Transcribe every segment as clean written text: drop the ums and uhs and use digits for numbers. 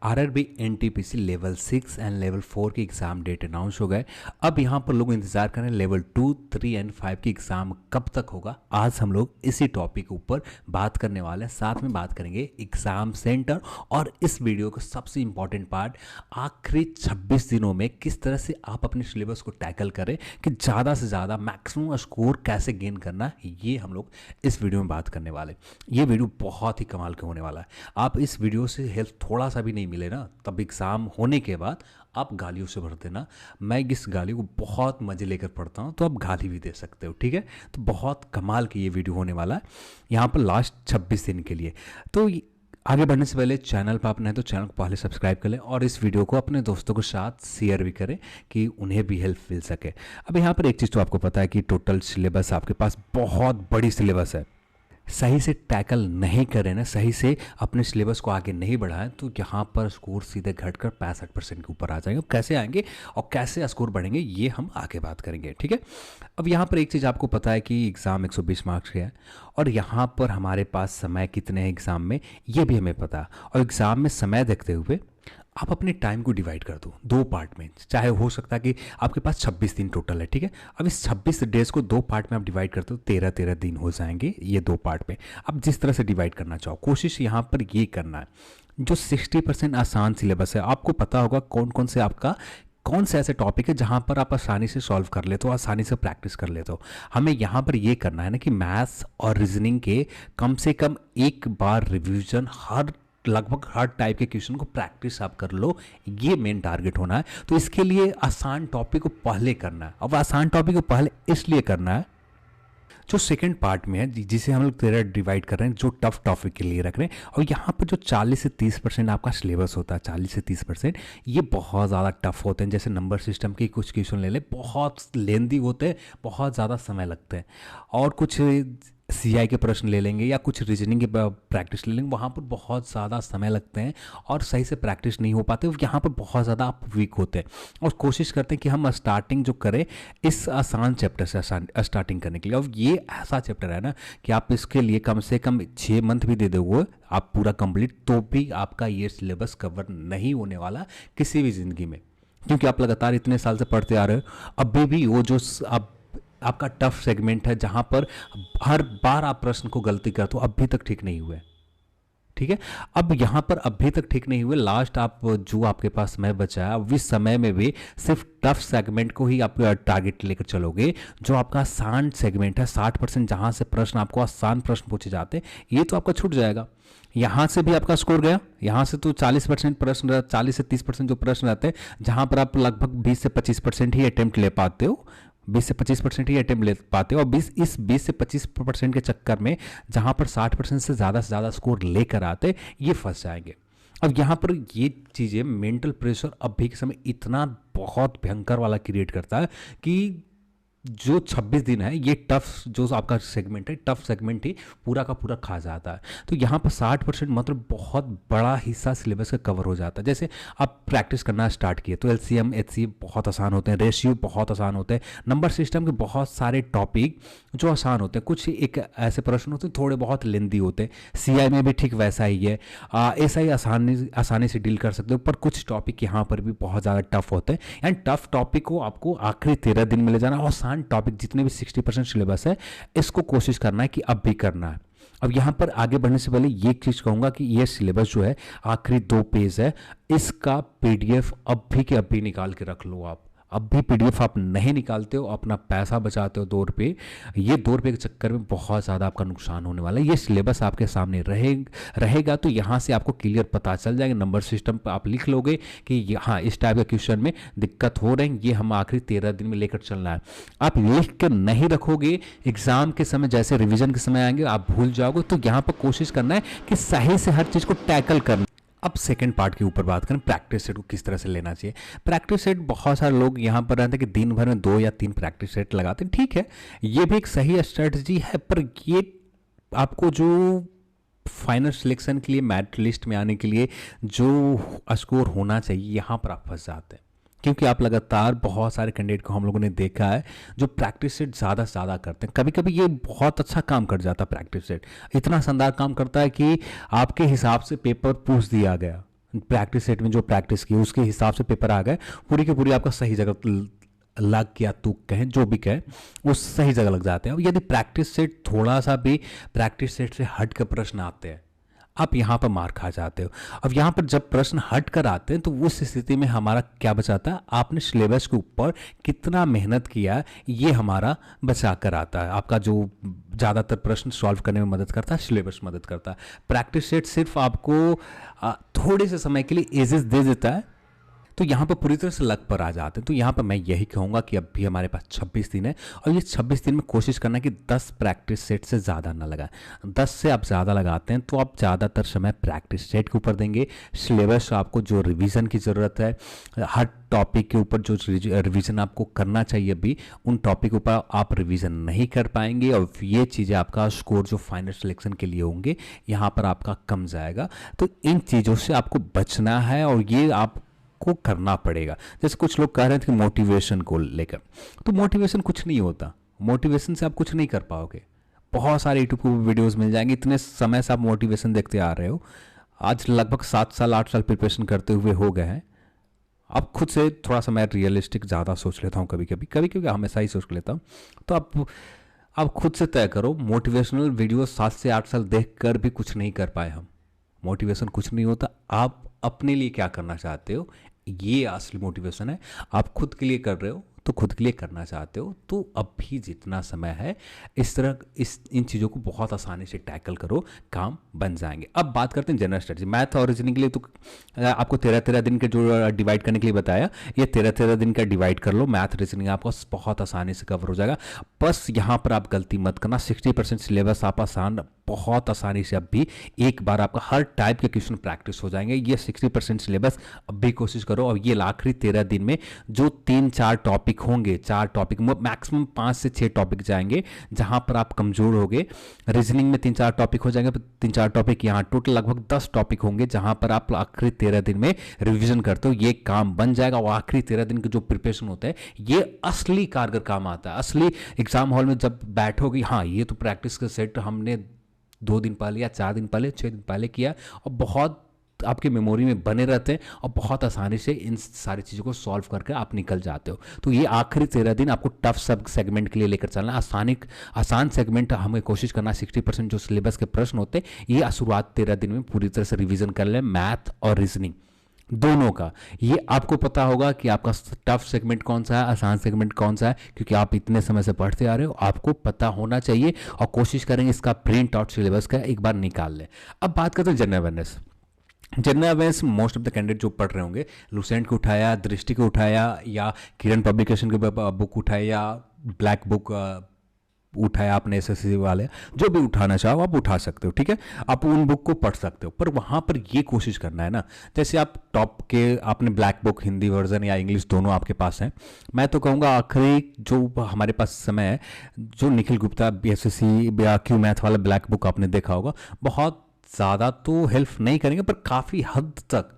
RRB NTPC level 6 and level 4 के exam date announce हो गए। अब यहाँ पर लोग इंतज़ार कर रहे हैं लेवल 2, 3 एंड 5 की एग्ज़ाम कब तक होगा। आज हम लोग इसी टॉपिक के ऊपर बात करने वाले हैं, साथ में बात करेंगे एग्ज़ाम सेंटर और इस वीडियो का सबसे इम्पॉर्टेंट पार्ट आखिरी 26 दिनों में किस तरह से आप अपने सिलेबस को टैकल करें कि ज़्यादा से ज़्यादा मैक्सिमम स्कोर कैसे गेन करना है, ये हम लोग इस वीडियो में बात करने वाले। ये वीडियो बहुत ही कमाल का होने वाला है। आप इस वीडियो से हेल्प थोड़ा सा भी नहीं मिले ना, तब एग्ज़ाम होने के बाद आप गालियों से भर देना। मैं इस गाली को बहुत मज़े लेकर पढ़ता हूँ, तो आप गाली भी दे सकते हो, ठीक है। तो बहुत कमाल की ये वीडियो होने वाला है यहाँ पर लास्ट 26 दिन के लिए। तो आगे बढ़ने से पहले चैनल पर आप नए तो चैनल को पहले सब्सक्राइब कर लें और इस वीडियो को अपने दोस्तों के साथ शेयर भी करें कि उन्हें भी हेल्प मिल सके। अब यहाँ पर एक चीज़ तो आपको पता है कि टोटल सिलेबस आपके पास बहुत बड़ी सिलेबस है। सही से टैकल नहीं करें ना, सही से अपने सिलेबस को आगे नहीं बढ़ाएं तो यहाँ पर स्कोर सीधे घटकर 65% के ऊपर आ जाएंगे। कैसे आएंगे और कैसे स्कोर बढ़ेंगे ये हम आगे बात करेंगे, ठीक है। अब यहाँ पर एक चीज़ आपको पता है कि एग्ज़ाम 120 मार्क्स के है और यहाँ पर हमारे पास समय कितने हैं एग्ज़ाम में ये भी हमें पता है। और एग्ज़ाम में समय देखते हुए आप अपने टाइम को डिवाइड कर दो 2 पार्ट में। चाहे हो सकता है कि आपके पास 26 दिन टोटल है, ठीक है। अब इस 26 डेज को 2 पार्ट में आप डिवाइड करते हो, 13-13 दिन हो जाएंगे ये 2 पार्ट में। अब जिस तरह से डिवाइड करना चाहो कोशिश यहाँ पर ये करना है। जो 60% आसान सिलेबस है, आपको पता होगा कौन से ऐसे टॉपिक है जहाँ पर आप आसानी से सॉल्व कर लेते हो, आसानी से प्रैक्टिस कर लेते हो। हमें यहाँ पर ये करना है ना कि मैथ्स और रीजनिंग के कम से कम एक बार रिवीजन लगभग हर टाइप के क्वेश्चन को प्रैक्टिस आप कर लो, ये मेन टारगेट होना है। तो इसके लिए आसान टॉपिक को पहले करना है। अब आसान टॉपिक को पहले इसलिए करना है जो सेकंड पार्ट में है, जिसे हम लोग 13 डिवाइड कर रहे हैं, जो टफ टॉपिक के लिए रख रहे हैं। और यहाँ पर जो 40 से 30% आपका सिलेबस होता है, 40 से 30% ये बहुत ज़्यादा टफ होते हैं। जैसे नंबर सिस्टम के कुछ क्वेश्चन ले ले, बहुत लेंदी होते हैं, बहुत ज़्यादा समय लगते हैं। और कुछ सीआई के प्रश्न ले लेंगे या कुछ रीजनिंग की प्रैक्टिस ले लेंगे, वहाँ पर बहुत ज़्यादा समय लगते हैं और सही से प्रैक्टिस नहीं हो पाते। यहाँ पर बहुत ज़्यादा आप वीक होते हैं और कोशिश करते हैं कि हम स्टार्टिंग जो करें इस आसान चैप्टर से स्टार्टिंग करने के लिए। और ये ऐसा चैप्टर है ना कि आप इसके लिए कम से कम 6 मंथ भी दे दोगे आप पूरा कंप्लीट, तो भी आपका ये सिलेबस कवर नहीं होने वाला किसी भी ज़िंदगी में, क्योंकि आप लगातार इतने साल से पढ़ते आ रहे हो। अभी भी वो जो आपका टफ सेगमेंट है जहां पर हर बार आप प्रश्न को गलती करते हो, अभी तक ठीक नहीं हुए, ठीक है। अब यहां पर अभी तक ठीक नहीं हुए, लास्ट आप जो आपके पास समय बचा है, अब इस समय में भी सिर्फ टफ सेगमेंट को ही आप टारगेट लेकर चलोगे। जो आपका आसान सेगमेंट है 60%, जहां से प्रश्न आपको आसान प्रश्न पूछे जाते हैं, ये तो आपका छूट जाएगा। यहां से भी आपका स्कोर गया। यहां से तो 40% प्रश्न, 40 से 30% जो प्रश्न रहते हैं, जहां पर आप लगभग 20 से 25% ही अटेम्प्ट ले पाते हो, 20 से 25% ही अटेम्प्ट ले पाते हो। और 20 से 25% के चक्कर में जहां पर 60% से ज़्यादा स्कोर लेकर आते, ये फंस जाएंगे। अब यहाँ पर ये चीज़ें मेंटल प्रेशर अभी के समय इतना बहुत भयंकर वाला क्रिएट करता है कि जो 26 दिन है ये टफ जो आपका सेगमेंट है, टफ सेगमेंट ही पूरा का पूरा खा जाता है। तो यहाँ पर 60% मतलब बहुत बड़ा हिस्सा सिलेबस का कवर हो जाता है। जैसे आप प्रैक्टिस करना स्टार्ट किए तो एलसीएम एचसीएफ बहुत आसान होते हैं, रेशियो बहुत आसान होते हैं, नंबर सिस्टम के बहुत सारे टॉपिक जो आसान होते हैं। कुछ एक ऐसे प्रश्न होते हैं थोड़े बहुत लेंदी होते हैं, सीआई में भी ठीक वैसा ही है। एसआई आसानी से डील कर सकते हो, पर कुछ टॉपिक यहाँ पर भी बहुत ज़्यादा टफ होते हैं। एंड टफ टॉपिक को आपको आखिरी 13 दिन में ले जाना। और टॉपिक जितने भी 60% सिलेबस है, इसको कोशिश करना है कि अब भी करना है। अब यहां पर आगे बढ़ने से पहले ये चीज कहूंगा कि ये सिलेबस जो है आखिरी 2 पेज है, इसका पीडीएफ अभी के अभी निकाल के रख लो। आप अब भी पीडीएफ आप नहीं निकालते हो, अपना पैसा बचाते हो 2 रुपये, ये 2 रुपये के चक्कर में बहुत ज़्यादा आपका नुकसान होने वाला है। ये सिलेबस आपके सामने रहेगा तो यहाँ से आपको क्लियर पता चल जाएगा। नंबर सिस्टम पर आप लिख लोगे कि हाँ इस टाइप के क्वेश्चन में दिक्कत हो रही है, ये हम आखिरी 13 दिन में लेकर चलना है। आप लिख कर नहीं रखोगे, एग्जाम के समय जैसे रिविजन के समय आएंगे आप भूल जाओगे। तो यहाँ पर कोशिश करना है कि सही से हर चीज़ को टैकल करना। अब सेकंड पार्ट के ऊपर बात करें, प्रैक्टिस सेट को किस तरह से लेना चाहिए। प्रैक्टिस सेट बहुत सारे लोग यहाँ पर रहते हैं कि दिन भर में 2 या 3 प्रैक्टिस सेट लगाते हैं, ठीक है, ये भी एक सही स्ट्रेटजी है। पर ये आपको जो फाइनल सिलेक्शन के लिए मेरिट लिस्ट में आने के लिए जो स्कोर होना चाहिए, यहाँ पर आप फंस जाते हैं। क्योंकि आप लगातार बहुत सारे कैंडिडेट को हम लोगों ने देखा है जो प्रैक्टिस सेट ज़्यादा से ज़्यादा करते हैं। कभी कभी ये बहुत अच्छा काम कर जाता है, प्रैक्टिस सेट इतना शानदार काम करता है कि आपके हिसाब से पेपर पूछ दिया गया, प्रैक्टिस सेट में जो प्रैक्टिस की उसके हिसाब से पेपर आ गए, पूरी की पूरी आपका सही जगह लग गया, तुक कहें जो भी कहें, वो सही जगह लग जाते हैं। अब यदि प्रैक्टिस सेट थोड़ा सा भी प्रैक्टिस सेट से हट कर प्रश्न आते हैं, आप यहाँ पर मार खा जाते हो। अब यहाँ पर जब प्रश्न हट कर आते हैं तो उस स्थिति में हमारा क्या बचाता है, आपने सिलेबस के ऊपर कितना मेहनत किया ये हमारा बचा कर आता है। आपका जो ज़्यादातर प्रश्न सॉल्व करने में मदद करता है, सिलेबस मदद करता है। प्रैक्टिस सेट सिर्फ आपको थोड़े से समय के लिए एजेस दे देता है, तो यहाँ पर पूरी तरह से लग पर आ जाते हैं। तो यहाँ पर मैं यही कहूँगा कि अब भी हमारे पास 26 दिन है, और ये 26 दिन में कोशिश करना है कि 10 प्रैक्टिस सेट से ज़्यादा ना लगाएं। 10 से आप ज़्यादा लगाते हैं तो आप ज़्यादातर समय प्रैक्टिस सेट के ऊपर देंगे। सिलेबस आपको जो रिवीजन की ज़रूरत है, हर टॉपिक के ऊपर जो रिवीजन आपको करना चाहिए, अभी उन टॉपिक के ऊपर आप रिवीजन नहीं कर पाएंगे, और ये चीज़ें आपका स्कोर जो फाइनल सिलेक्शन के लिए होंगे यहाँ पर आपका कम जाएगा। तो इन चीज़ों से आपको बचना है, और ये आप को करना पड़ेगा। जैसे कुछ लोग कह रहे थे कि मोटिवेशन को लेकर, तो मोटिवेशन कुछ नहीं होता, मोटिवेशन से आप कुछ नहीं कर पाओगे। बहुत सारे यूट्यूब पर वीडियोस मिल जाएंगे, इतने समय से आप मोटिवेशन देखते आ रहे हो, आज लगभग 7 साल 8 साल प्रिपरेशन करते हुए हो गए हैं। अब खुद से थोड़ा सा मैं रियलिस्टिक ज़्यादा सोच लेता हूँ, कभी कभी हमेशा ही सोच लेता हूँ। तो आप खुद से तय करो, मोटिवेशनल वीडियो 7 से 8 साल देख कर भी कुछ नहीं कर पाए हम, मोटिवेशन कुछ नहीं होता। आप अपने लिए क्या करना चाहते हो, ये असली मोटिवेशन है। आप खुद के लिए कर रहे हो तो खुद के लिए करना चाहते हो, तो अब भी जितना समय है इस तरह इन चीज़ों को बहुत आसानी से टैकल करो, काम बन जाएंगे। अब बात करते हैं जनरल स्ट्रेटजी। मैथ और रीजनिंग के लिए तो आपको 13-13 दिन के जो डिवाइड करने के लिए बताया, ये 13-13 दिन का डिवाइड कर लो। मैथ रीजनिंग आपको बहुत आसानी से कवर हो जाएगा। बस यहाँ पर आप गलती मत करना, 60% सिलेबस आप बहुत आसानी से अब भी एक बार आपका हर टाइप के क्वेश्चन प्रैक्टिस हो जाएंगे। ये 60% सिलेबस अब भी कोशिश करो, और ये आखिरी 13 दिन में जो 3-4 टॉपिक होंगे, 4 टॉपिक मैक्सिमम 5 से 6 टॉपिक जाएंगे जहां पर आप कमजोर होगे। रीजनिंग में 3-4 टॉपिक हो जाएंगे, 3-4 टॉपिक यहाँ, टोटल लगभग 10 टॉपिक होंगे जहां पर आप आखिरी 13 दिन में रिविजन करते हो, ये काम बन जाएगा। और आखिरी 13 दिन के जो प्रिपरेशन होता है ये असली कारगर काम आता है। असली एग्जाम हॉल में जब बैठोगे, हाँ ये तो प्रैक्टिस का सेट हमने 2 दिन पहले या 4 दिन पहले 6 दिन पहले किया, और बहुत आपके मेमोरी में बने रहते हैं, और बहुत आसानी से इन सारी चीज़ों को सॉल्व करके आप निकल जाते हो। तो ये आखिरी 13 दिन आपको टफ सब सेगमेंट के लिए लेकर चलना है। आसान सेगमेंट हमें कोशिश करना, 60% जो सिलेबस के प्रश्न होते हैं ये शुरुआत 13 दिन में पूरी तरह से रिविजन कर लें, मैथ और रीजनिंग दोनों का। ये आपको पता होगा कि आपका टफ सेगमेंट कौन सा है, आसान सेगमेंट कौन सा है, क्योंकि आप इतने समय से पढ़ते आ रहे हो, आपको पता होना चाहिए। और कोशिश करेंगे इसका प्रिंट आउट सिलेबस का एक बार निकाल लें। अब बात करते हैं general awareness. General awareness most of the candidate जो पढ़ रहे होंगे, लुसेंट को उठाया, दृष्टि को उठाया, या किरण पब्लिकेशन के बुक उठाया, या ब्लैक बुक उठाया आपने, एसएससी वाले, जो भी उठाना चाहो आप उठा सकते हो, ठीक है। आप उन बुक को पढ़ सकते हो, पर वहाँ पर ये कोशिश करना है ना, जैसे आप टॉप के आपने ब्लैक बुक हिंदी वर्जन या इंग्लिश दोनों आपके पास हैं, मैं तो कहूँगा आखिरी जो हमारे पास समय है, जो निखिल गुप्ता एसएससी या क्यू मैथ वाला ब्लैक बुक आपने देखा होगा, बहुत ज़्यादा तो हेल्प नहीं करेंगे पर काफ़ी हद तक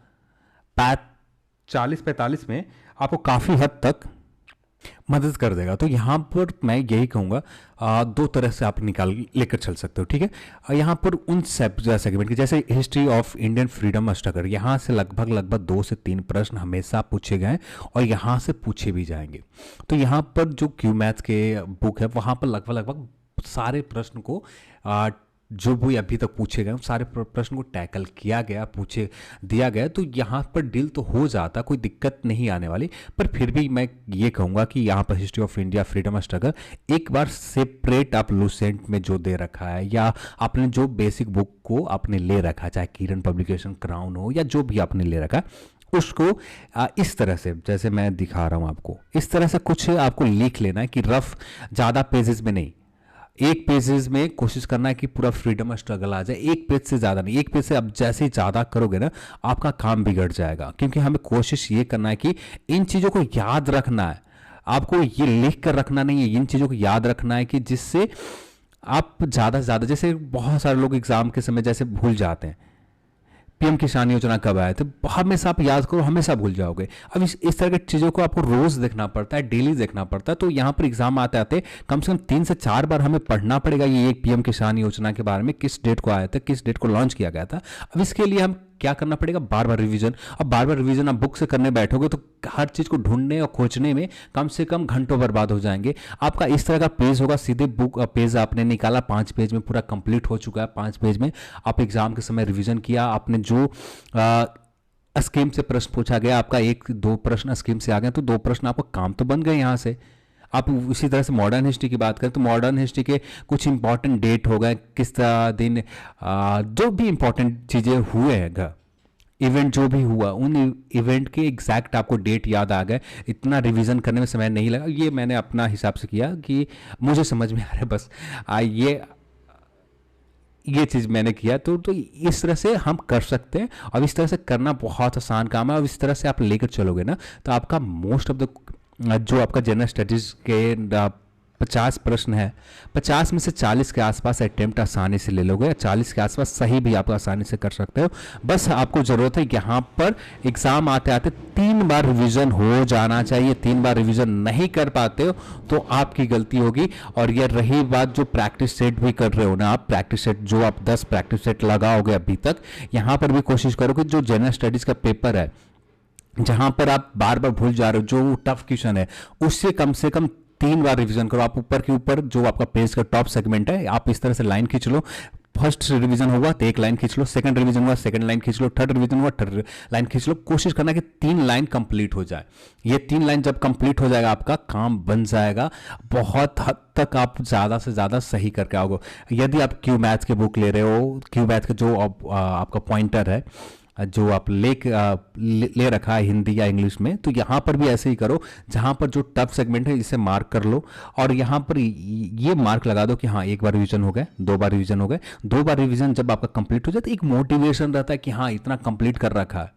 40-45 में आपको काफ़ी हद तक मदद कर देगा। तो यहाँ पर मैं यही कहूँगा 2 तरह से आप निकाल लेकर चल सकते हो, ठीक है। यहाँ पर उन सेगमेंट की, जैसे history of Indian freedom struggle, यहाँ से लगभग 2 से 3 प्रश्न हमेशा पूछे गए और यहाँ से पूछे भी जाएंगे। तो यहाँ पर जो क्यू मैथ के बुक है वहाँ पर लगभग सारे प्रश्न को जो भी अभी तक पूछे गए सारे प्रश्न को टैकल किया गया, पूछे दिया गया। तो यहाँ पर डील तो हो जाता, कोई दिक्कत नहीं आने वाली। पर फिर भी मैं ये कहूँगा कि यहाँ पर history of India freedom struggle एक बार सेपरेट आप लुसेंट में जो दे रखा है, या आपने जो बेसिक बुक को आपने ले रखा, चाहे किरण पब्लिकेशन, क्राउन हो, या जो भी आपने ले रखा, उसको इस तरह से, जैसे मैं दिखा रहा हूँ आपको, इस तरह से कुछ आपको लिख लेना है कि रफ, ज़्यादा पेजेस में नहीं, एक पेजेस में कोशिश करना है कि पूरा फ्रीडम स्ट्रगल आ जाए। एक पेज से ज़्यादा नहीं, एक पेज से अब जैसे ही ज़्यादा करोगे ना आपका काम बिगड़ जाएगा। क्योंकि हमें कोशिश ये करना है कि इन चीज़ों को याद रखना है, आपको ये लिख कर रखना नहीं है, इन चीज़ों को याद रखना है कि जिससे आप ज़्यादा से ज़्यादा, जैसे बहुत सारे लोग एग्जाम के समय जैसे भूल जाते हैं, पीएम किसान योजना कब आया, तो हमेशा आप याद करो, हमेशा भूल जाओगे। अब इस तरह की चीज़ों को आपको रोज़ देखना पड़ता है, डेली देखना पड़ता है। तो यहाँ पर एग्जाम आते आते कम से कम 3 से 4 बार हमें पढ़ना पड़ेगा ये एक पीएम किसान योजना के बारे में, किस डेट को आया था, किस डेट को लॉन्च किया गया था। अब इसके लिए हम क्या करना पड़ेगा, बार बार रिवीजन। अब बार बार रिवीजन आप बुक से करने बैठोगे तो हर चीज़ को ढूंढने और खोजने में कम से कम घंटों बर्बाद हो जाएंगे। आपका इस तरह का पेज होगा, सीधे बुक पेज आपने निकाला, 5 पेज में पूरा कंप्लीट हो चुका है। 5 पेज में आप एग्जाम के समय रिवीजन किया, आपने जो स्कीम से प्रश्न पूछा गया, आपका 1-2 प्रश्न स्कीम से आ गए तो 2 प्रश्न आपका काम तो बन गए यहाँ से। आप उसी तरह से मॉडर्न हिस्ट्री की बात करें तो मॉडर्न हिस्ट्री के कुछ इंपॉर्टेंट डेट हो गए, किस दिन जो भी इंपॉर्टेंट चीज़ें हुए हैं, इवेंट जो भी हुआ, उन इवेंट के एग्जैक्ट आपको डेट याद आ गए। इतना रिवीजन करने में समय नहीं लगा। ये मैंने अपना हिसाब से किया कि मुझे समझ में आ रहा है बस। ये चीज़ मैंने किया तो इस तरह से हम कर सकते हैं। और इस तरह से करना बहुत आसान काम है। और इस तरह से आप लेकर चलोगे ना तो आपका मोस्ट ऑफ द जो आपका जनरल स्टडीज़ के 50 प्रश्न है, 50 में से 40 के आसपास अटेम्प्ट आसानी से ले लोगे, 40 के आसपास सही भी आप आसानी से कर सकते हो। बस आपको ज़रूरत है यहाँ पर एग्ज़ाम आते आते 3 बार रिवीजन हो जाना चाहिए। 3 बार रिवीजन नहीं कर पाते हो तो आपकी गलती होगी। और ये रही बात जो प्रैक्टिस सेट भी कर रहे हो ना, आप प्रैक्टिस सेट जो आप 10 प्रैक्टिस सेट लगाओगे अभी तक, यहाँ पर भी कोशिश करो कि जो जनरल स्टडीज़ का पेपर है जहां पर आप बार बार भूल जा रहे हो, जो टफ क्वेश्चन है उससे कम 3 बार रिवीजन करो। आप ऊपर के ऊपर जो आपका पेज का टॉप सेगमेंट है, आप इस तरह से लाइन खींच लो। फर्स्ट रिवीजन हुआ तो 1 लाइन खींच लो, सेकंड रिवीजन हुआ सेकंड लाइन खींच लो, थर्ड रिवीजन हुआ थर्ड लाइन खींच लो। कोशिश करना कि 3 लाइन कंप्लीट हो जाए। ये 3 लाइन जब कंप्लीट हो जाएगा आपका काम बन जाएगा। बहुत हद तक आप ज़्यादा से ज़्यादा सही करके आओगे। यदि आप क्यू मैथ्स के बुक ले रहे हो, क्यू मैथ का जो आपका पॉइंटर है जो आप ले रखा है हिंदी या इंग्लिश में, तो यहाँ पर भी ऐसे ही करो। जहाँ पर जो टफ सेगमेंट है इसे मार्क कर लो और यहाँ पर ये मार्क लगा दो कि हाँ 1 बार रिवीजन हो गए, 2 बार रिवीजन हो गए। 2 बार रिवीजन जब आपका कंप्लीट हो जाए तो एक मोटिवेशन रहता है कि हाँ इतना कंप्लीट कर रखा है।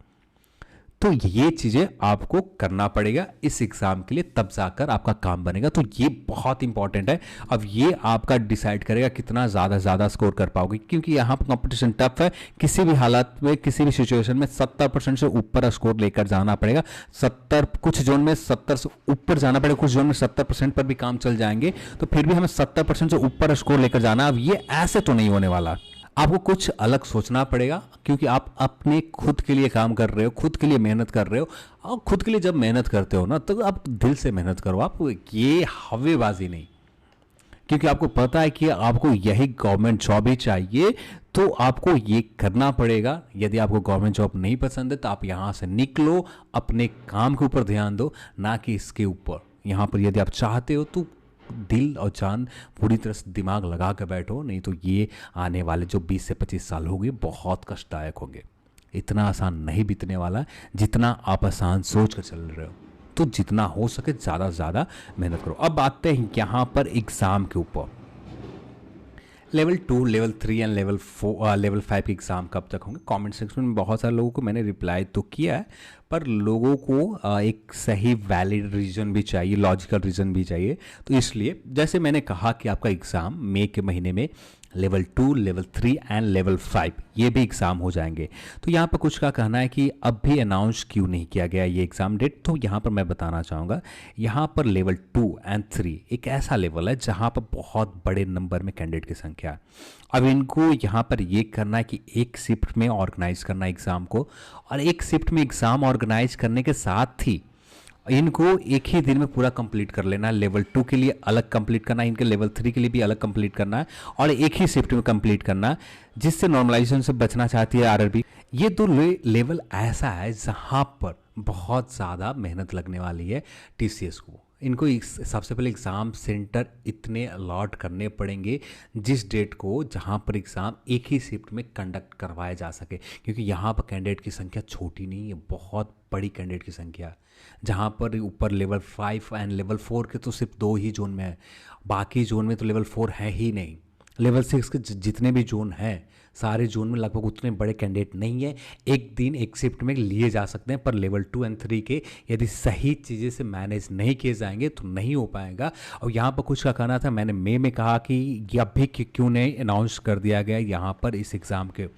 तो ये चीज़ें आपको करना पड़ेगा इस एग्ज़ाम के लिए, तब जाकर आपका काम बनेगा। तो ये बहुत इंपॉर्टेंट है। अब ये आपका डिसाइड करेगा कितना ज़्यादा स्कोर कर पाओगे, क्योंकि यहाँ पर कंपटीशन टफ है। किसी भी हालत में, किसी भी सिचुएशन में 70% से ऊपर स्कोर लेकर जाना पड़ेगा। 70, कुछ जोन में 70 से ऊपर जाना पड़ेगा, कुछ जोन में 70% पर भी काम चल जाएंगे। तो फिर भी हमें 70% से ऊपर स्कोर लेकर जाना। अब ये ऐसे तो नहीं होने वाला, आपको कुछ अलग सोचना पड़ेगा, क्योंकि आप अपने खुद के लिए काम कर रहे हो, खुद के लिए मेहनत कर रहे हो। और खुद के लिए जब मेहनत करते हो ना तो आप दिल से मेहनत करो। आप ये हवेबाजी नहीं, क्योंकि आपको पता है कि आपको यही गवर्नमेंट जॉब ही चाहिए। तो आपको ये करना पड़ेगा। यदि आपको गवर्नमेंट जॉब नहीं पसंद है तो आप यहाँ से निकलो, अपने काम के ऊपर ध्यान दो, ना कि इसके ऊपर। यहाँ पर यदि आप चाहते हो तो दिल और जान पूरी तरह से दिमाग लगा कर बैठो, नहीं तो ये आने वाले जो 20 से 25 साल होंगे बहुत कष्टदायक होंगे। इतना आसान नहीं बीतने वाला जितना आप आसान सोच कर चल रहे हो। तो जितना हो सके ज़्यादा से ज़्यादा मेहनत करो। अब आते हैं यहाँ पर एग्ज़ाम के ऊपर। लेवल 2, लेवल 3 एंड लेवल 5 के एग्ज़ाम कब तक होंगे? कमेंट सेक्शन में बहुत सारे लोगों को मैंने रिप्लाई तो किया है, पर लोगों को एक सही वैलिड रीज़न भी चाहिए, लॉजिकल रीज़न भी चाहिए। तो इसलिए जैसे मैंने कहा कि आपका एग्ज़ाम मई के महीने में लेवल 2, लेवल 3 एंड लेवल 5 ये भी एग्ज़ाम हो जाएंगे। तो यहाँ पर कुछ का कहना है कि अब भी अनाउंस क्यों नहीं किया गया ये एग्ज़ाम डेट। तो यहाँ पर मैं बताना चाहूँगा, यहाँ पर लेवल 2 एंड 3 एक ऐसा लेवल है जहाँ पर बहुत बड़े नंबर में कैंडिडेट की संख्या है। अब इनको यहाँ पर ये करना है कि एक शिफ्ट में ऑर्गेनाइज करना एग्ज़ाम को, और एक शिफ्ट में एग्ज़ाम ऑर्गेनाइज करने के साथ ही इनको एक ही दिन में पूरा कंप्लीट कर लेना है। लेवल 2 के लिए अलग कंप्लीट करना है, इनके लेवल 3 के लिए भी अलग कंप्लीट करना है, और एक ही शिफ्ट में कंप्लीट करना है, जिससे नॉर्मलाइजेशन से बचना चाहती है आरआरबी। ये तो लेवल ऐसा है जहाँ पर बहुत ज़्यादा मेहनत लगने वाली है टीसीएस को। इनको सबसे पहले एग्ज़ाम सेंटर इतने अलॉट करने पड़ेंगे जिस डेट को जहाँ पर एग्ज़ाम एक ही शिफ्ट में कंडक्ट करवाया जा सके, क्योंकि यहाँ पर कैंडिडेट की संख्या छोटी नहीं है, बहुत बड़ी कैंडिडेट की संख्या। जहाँ पर ऊपर लेवल 5 एंड लेवल 4 के तो सिर्फ 2 ही जोन में है, बाकी जोन में तो लेवल 4 है ही नहीं। लेवल 6 के जितने भी जोन हैं सारे जोन में लगभग उतने बड़े कैंडिडेट नहीं है, एक दिन एक शिफ्ट में लिए जा सकते हैं। पर लेवल 2 एंड 3 के यदि सही चीज़ें से मैनेज नहीं किए जाएंगे तो नहीं हो पाएगा। और यहाँ पर कुछ का कहना था, मैंने मई में कहा कि ये अभी क्यों नहीं अनाउंस कर दिया गया यहाँ पर इस एग्ज़ाम के।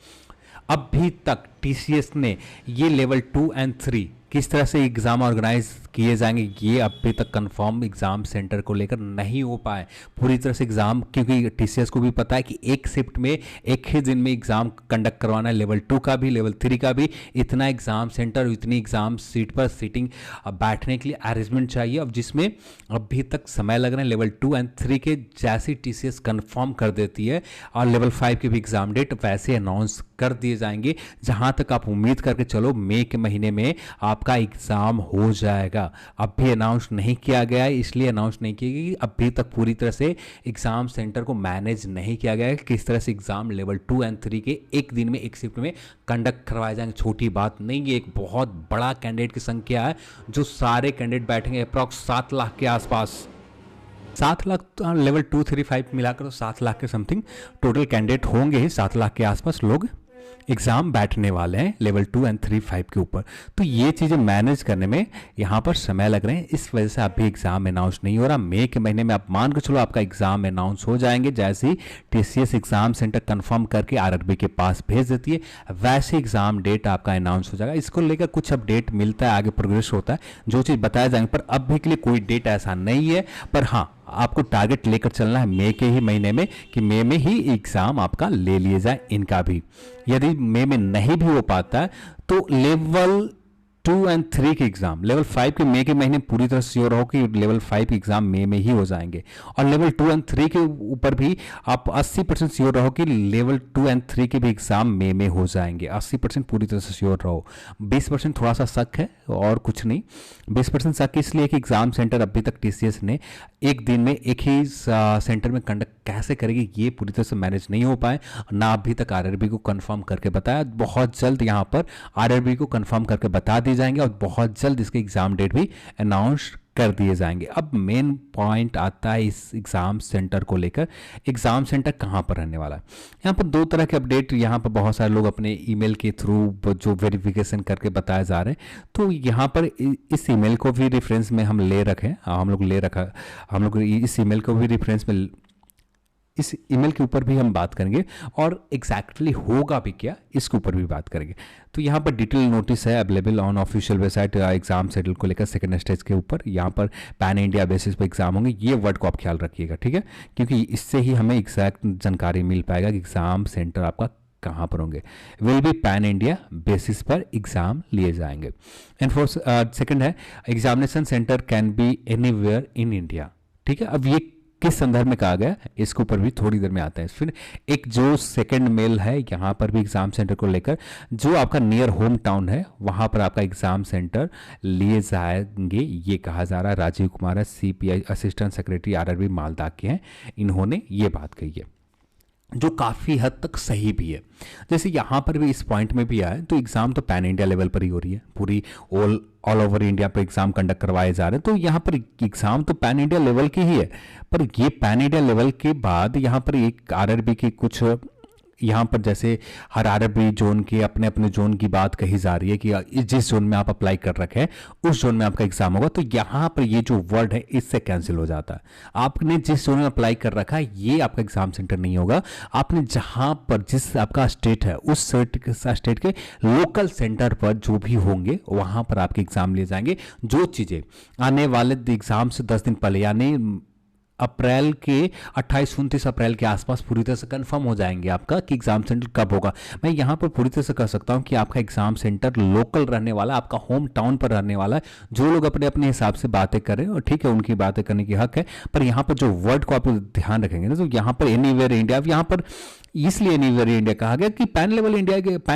अभी तक टीसीएस ने ये लेवल 2 एंड 3 किस तरह से एग्ज़ाम ऑर्गेनाइज किए जाएंगे ये अभी तक कंफर्म एग्ज़ाम सेंटर को लेकर नहीं हो पाए पूरी तरह से एग्ज़ाम, क्योंकि टीसीएस को भी पता है कि एक शिफ्ट में एक ही दिन में एग्ज़ाम कंडक्ट करवाना है, लेवल 2 का भी लेवल 3 का भी। इतना एग्ज़ाम सेंटर, इतनी एग्ज़ाम सीट पर सीटिंग बैठने के लिए अरेंजमेंट चाहिए, अब जिसमें अभी तक समय लग रहा है। लेवल 2 एंड 3 के जैसी टीसीएस कंफर्म कर देती है और लेवल 5 के भी एग्ज़ाम डेट वैसे अनाउंस कर दिए जाएंगे। जहां तक आप उम्मीद करके चलो मई के महीने में आपका एग्ज़ाम हो जाएगा। अब भी अनाउंस नहीं किया गया है, इसलिए अनाउंस नहीं किया गया कि अभी तक पूरी तरह से एग्ज़ाम सेंटर को मैनेज नहीं किया गया है किस तरह से एग्ज़ाम लेवल 2 एंड 3 के एक दिन में एक शिफ्ट में कंडक्ट करवाए जाएंगे। छोटी बात नहीं, ये एक बहुत बड़ा कैंडिडेट की संख्या है, जो सारे कैंडिडेट बैठेंगे अप्रॉक्स 7 लाख के आसपास। 7 लाख लेवल 2, 3, 5 मिलाकर तो 7 लाख के समथिंग टोटल कैंडिडेट होंगे ही। 7 लाख के आसपास लोग एग्ज़ाम बैठने वाले हैं लेवल 2 एंड 3, 5 के ऊपर। तो ये चीज़ें मैनेज करने में यहाँ पर समय लग रहे हैं, इस वजह से अभी एग्ज़ाम अनाउंस नहीं हो रहा। मई के महीने में आप मान के चलो आपका एग्ज़ाम अनाउंस हो जाएंगे। जैसे ही टीसीएस एग्ज़ाम सेंटर कंफर्म करके आरआरबी के पास भेज देती है, वैसे एग्ज़ाम डेट आपका अनाउंस हो जाएगा। इसको लेकर कुछ अपडेट मिलता है, आगे प्रोग्रेस होता है, जो चीज़ बताया जाएंगे, पर अभी के लिए कोई डेट ऐसा नहीं है। पर हाँ, आपको टारगेट लेकर चलना है मई के ही महीने में कि मई में ही एग्ज़ाम आपका ले लिए जाए। इनका भी यदि मई में नहीं भी हो पाता है तो लेवल 2 एंड 3 के एग्जाम, लेवल 5 के मई के महीने पूरी तरह श्योर हो कि लेवल 5 के एग्जाम मई में ही हो जाएंगे। और लेवल 2 एंड 3 के ऊपर भी आप 80% श्योर रहो कि लेवल 2 एंड 3 के भी एग्जाम मई में हो जाएंगे। 80% पूरी तरह से श्योर रहो। 20% थोड़ा सा शक है और कुछ नहीं। 20% शक इसलिए कि एग्जाम सेंटर अभी तक टीसीएस ने एक दिन में एक ही सेंटर में कंडक्ट कैसे करेगी ये पूरी तरह से मैनेज नहीं हो पाए, ना अभी तक आरआरबी को कंफर्म करके बताया। बहुत जल्द यहाँ पर आरआरबी को कंफर्म करके बता दिए जाएंगे और बहुत जल्द इसके एग्जाम डेट भी अनाउंस कर दिए जाएंगे। अब मेन पॉइंट आता है इस एग्जाम सेंटर को लेकर, एग्जाम सेंटर कहाँ पर रहने वाला है। यहाँ पर दो तरह के अपडेट यहाँ पर बहुत सारे लोग अपने ईमेल के थ्रू जो वेरिफिकेशन करके बताए जा रहे हैं, तो यहाँ पर इस ईमेल को भी रेफरेंस में हम लोग इस ईमेल को भी रेफरेंस में, इस ईमेल के ऊपर भी हम बात करेंगे और एग्जैक्टली होगा भी क्या इसके ऊपर भी बात करेंगे। तो यहाँ पर डिटेल नोटिस है available on official website exam schedule को लेकर सेकंड स्टेज के ऊपर। यहाँ पर पैन इंडिया बेसिस पर एग्जाम होंगे, ये वर्ड को आप ख्याल रखिएगा, ठीक है, क्योंकि इससे ही हमें एग्जैक्ट जानकारी मिल पाएगा कि एग्जाम सेंटर आपका कहाँ पर होंगे। Will be pan India basis पर एग्जाम लिए जाएंगे। एंड फॉर सेकंड है examination centre can be anywhere in India, ठीक है। अब ये किस संदर्भ में कहा गया इसके ऊपर भी थोड़ी देर में आता है। फिर एक जो सेकंड मेल है यहाँ पर भी एग्जाम सेंटर को लेकर, जो आपका नियर होम टाउन है वहाँ पर आपका एग्जाम सेंटर लिए जाएंगे, ये कहा जा रहा है। राजीव कुमार है, CPI assistant secretary RRB Malda के हैं, इन्होंने ये बात कही है, जो काफ़ी हद तक सही भी है। जैसे यहाँ पर भी इस पॉइंट में भी आया, तो एग्ज़ाम तो पैन इंडिया लेवल पर ही हो रही है, पूरी ऑल ओवर इंडिया पर एग्ज़ाम कंडक्ट करवाए जा रहे हैं, तो यहाँ पर एग्ज़ाम तो पैन इंडिया लेवल की ही है। पर ये पैन इंडिया लेवल के बाद यहाँ पर एक आरआरबी की कुछ, यहाँ पर जैसे हर आरआरबी जोन के अपने अपने जोन की बात कही जा रही है कि जिस जोन में आप अप्लाई कर रखे हैं उस जोन में आपका एग्जाम होगा, तो यहाँ पर ये जो वर्ड है इससे कैंसिल हो जाता है। आपने जिस जोन में अप्लाई कर रखा है ये आपका एग्जाम सेंटर नहीं होगा। आपने जहाँ पर जिस आपका स्टेट है उस स्टेट के लोकल सेंटर पर जो भी होंगे वहाँ पर आपके एग्जाम लिए जाएंगे। जो चीज़ें आने वाले एग्जाम से 10 दिन पहले यानी अप्रैल के 28-29 अप्रैल के आसपास पूरी तरह से कंफर्म हो जाएंगे आपका कि एग्जाम सेंटर कब होगा। मैं यहाँ पर पूरी तरह से कह सकता हूँ कि आपका एग्जाम सेंटर लोकल रहने वाला, आपका होम टाउन पर रहने वाला है। जो लोग अपने अपने हिसाब से बातें कर रहे हैं और ठीक है, उनकी बातें करने की हक है, पर यहाँ पर जो वर्ड को आप ध्यान रखेंगे ना, तो यहाँ पर एनीवेयर इंडिया, यहाँ पर इसलिए एनीवेयर इंडिया कहा गया कि पैन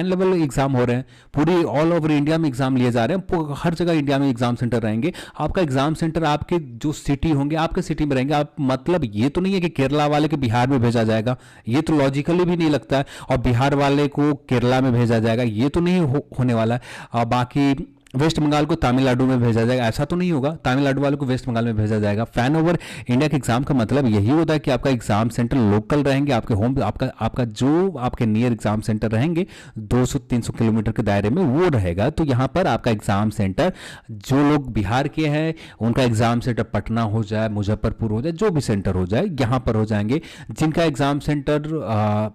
लेवल एग्जाम हो रहे हैं, पूरी ऑल ओवर इंडिया में एग्जाम लिए जा रहे हैं, हर जगह इंडिया में एग्जाम सेंटर रहेंगे। आपका एग्जाम सेंटर आपके जो सिटी होंगे आपके सिटी में रहेंगे। आप मतलब ये तो नहीं है कि केरला वाले के बिहार में भेजा जाएगा, ये तो लॉजिकली भी नहीं लगता है, और बिहार वाले को केरला में भेजा जाएगा ये तो नहीं होने वाला है। बाकी वेस्ट बंगाल को तमिलनाडु में भेजा जाएगा, ऐसा तो नहीं होगा। तमिलनाडु वालों को वेस्ट बंगाल में भेजा जाएगा। फैन ओवर इंडिया के एग्जाम का मतलब यही होता है कि आपका एग्जाम सेंटर लोकल रहेंगे, आपके होम आपका जो आपके नियर एग्जाम सेंटर रहेंगे 200-300 किलोमीटर के दायरे में वो रहेगा। तो यहाँ पर आपका एग्जाम सेंटर, जो लोग बिहार के हैं उनका एग्जाम सेंटर पटना हो जाए, मुजफ्फरपुर हो जाए, जो भी सेंटर हो जाए यहाँ पर हो जाएंगे। जिनका एग्जाम सेंटर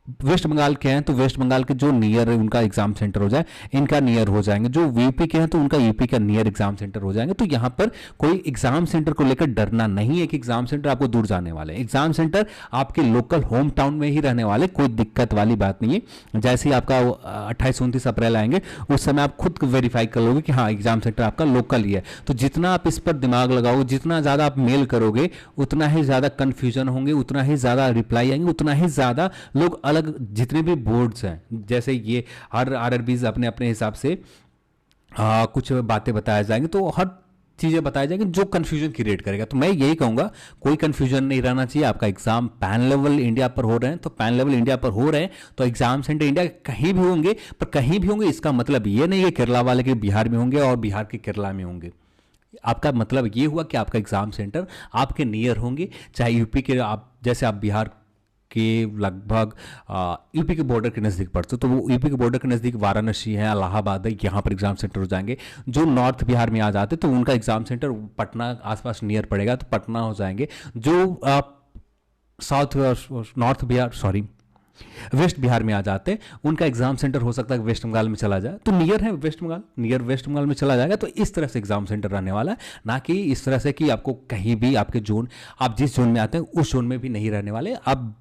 वेस्ट बंगाल के हैं तो वेस्ट बंगाल के जो नियर उनका एग्जाम सेंटर हो जाए, इनका नियर हो जाएंगे। जो यूपी के हैं तो उनका यूपी का नियर एग्जाम सेंटर हो जाएंगे। तो यहाँ पर कोई एग्जाम सेंटर को लेकर डरना नहीं है कि एग्जाम सेंटर आपको दूर जाने वाले, एग्जाम सेंटर आपके लोकल होम टाउन में ही रहने वाले, कोई दिक्कत वाली बात नहीं है। जैसे ही आपका 28-29 अप्रैल आएंगे उस समय आप खुद वेरीफाई कर लोगे कि हाँ एग्जाम सेंटर आपका लोकल ही है। तो जितना आप इस पर दिमाग लगाओगे, जितना ज़्यादा आप मेल करोगे, उतना ही ज़्यादा कन्फ्यूजन होंगे, उतना ही ज़्यादा रिप्लाई आएंगे, उतना ही ज़्यादा लोग अलग जितने भी बोर्ड्स हैं, जैसे ये हर आरआरबीज अपने अपने हिसाब से कुछ बातें बताए जाएंगे, तो हर चीज़ें बताई जाएंगी जो कन्फ्यूजन क्रिएट करेगा। तो मैं यही कहूँगा कोई कन्फ्यूजन नहीं रहना चाहिए। आपका एग्जाम पैन लेवल इंडिया पर हो रहे हैं तो पैन लेवल इंडिया पर हो रहे हैं तो एग्जाम सेंटर इंडिया कहीं भी होंगे, पर कहीं भी होंगे इसका मतलब ये नहीं है केरला वाले के बिहार में होंगे और बिहार के केरला में होंगे। आपका मतलब ये हुआ कि आपका एग्जाम सेंटर आपके नियर होंगे, चाहे यूपी के, आप जैसे आप बिहार के लगभग यूपी के बॉर्डर के नज़दीक पड़ते, तो वो यूपी के बॉर्डर के नज़दीक वाराणसी है, इलाहाबाद है, यहाँ पर एग्जाम सेंटर हो जाएंगे। जो नॉर्थ बिहार में आ जाते तो उनका एग्जाम सेंटर पटना आसपास नियर पड़ेगा तो पटना हो जाएंगे। जो south north Bihar sorry west Bihar में आ जाते उनका एग्जाम सेंटर हो सकता है वेस्ट बंगाल में चला जाए, तो नियर है वेस्ट बंगाल, नियर वेस्ट बंगाल में चला जाएगा। तो इस तरह से एग्जाम सेंटर रहने वाला है, ना कि इस तरह से कि आपको कहीं भी आपके जोन, आप जिस जोन में आते हैं उस जोन में भी नहीं रहने वाले। आप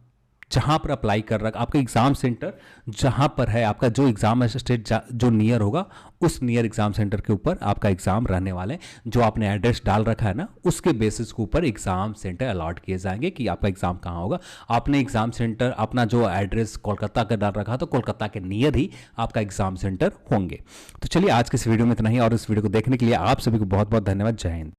जहाँ पर अप्लाई कर रखा आपका एग्जाम सेंटर जहाँ पर है, आपका जो एग्जाम स्टेट जो नियर होगा उस नियर एग्जाम सेंटर के ऊपर आपका एग्जाम रहने वाले। जो आपने एड्रेस डाल रखा है ना उसके बेसिस के ऊपर एग्जाम सेंटर अलॉट किए जाएंगे कि आपका एग्जाम कहाँ होगा। आपने एग्जाम सेंटर अपना जो एड्रेस कोलकाता का डाल रखा तो कोलकाता के नियर ही आपका एग्जाम सेंटर होंगे। तो चलिए आज के इस वीडियो में इतना ही, और इस वीडियो को देखने के लिए आप सभी को बहुत बहुत धन्यवाद। जय हिंद।